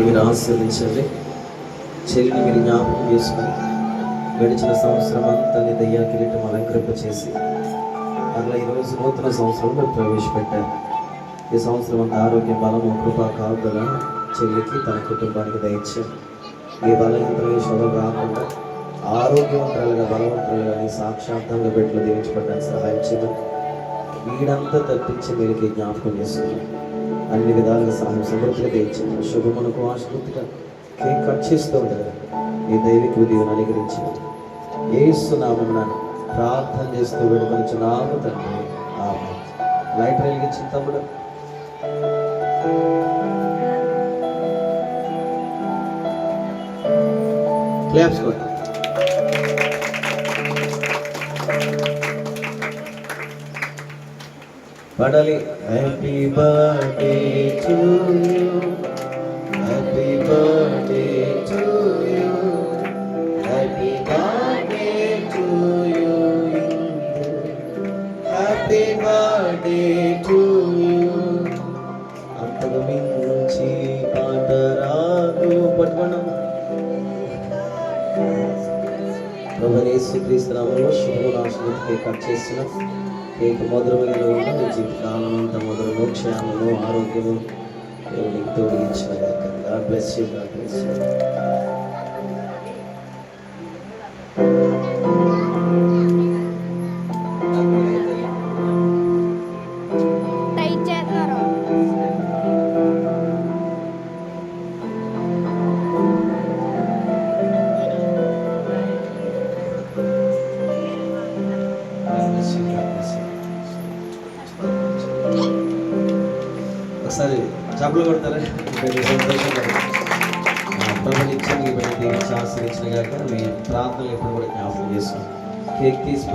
మీరు ఆశీర్వదించండి. చెల్లిని మీరు జ్ఞాపకం చేసుకుని గడిచిన సంవత్సరం అంతా నీ దయ్యా కిరీటం అలంకరింప చేసి అట్లా ఈరోజు నూతన సంవత్సరంలో ప్రవేశపెట్టారు. ఈ సంవత్సరం అంతా ఆరోగ్య బలము కృపా కాపుదల చెల్లికి తన కుటుంబానికి దయచేయండి. ఏ బలహీనతలు శోధం రాకుండా ఆరోగ్యవంతులుగా బలవంతులుగా నీ సాక్షాత్తంగా పెట్టులో దీవించబడ్డానికి సహాయం చేయమని వీడంతా తప్పించి మీరుకి జ్ఞాపకం చేసుకున్నాం. అన్ని విధాలుగా సహాయం సమృద్ధిగా తెచ్చింది. శుభమునకు ఆస్ఫూర్తిగా కేక్ కట్ చేస్తూ ఉండగా ఈ దైవిక విధిని అనుగ్రహించి యేసునామమున ప్రార్థన చేస్తూ వేడుకొనుచున్నాము తండ్రి. ఆమేన్. లైట్ వెలిగించిన తమ్ముడు క్లాప్స్ కొట్టు. పడాలి. Happy birthday to you, happy birthday to you, happy birthday to you, happy birthday to you. అంతకు మించి పాట రాదు. పట్టుకోండి. ప్రభు యేసుక్రీస్తు నామములో శుభములు కట్ చేసిన కేక్ మధురమైన ఉన్న జీవితకాలం అంతా మధురము క్షేమము ఆరోగ్యము దేవునికి తోడిగించిన God bless you. God bless you. ఒకసారి చప్పులు కొడతారా? ప్రభుని ఇచ్చిన ఆశ్రయించిన గాక మీ ప్రార్థనలు ఎప్పుడు కూడా జ్ఞాపకం చేసుకోండి. కేక్ తీసి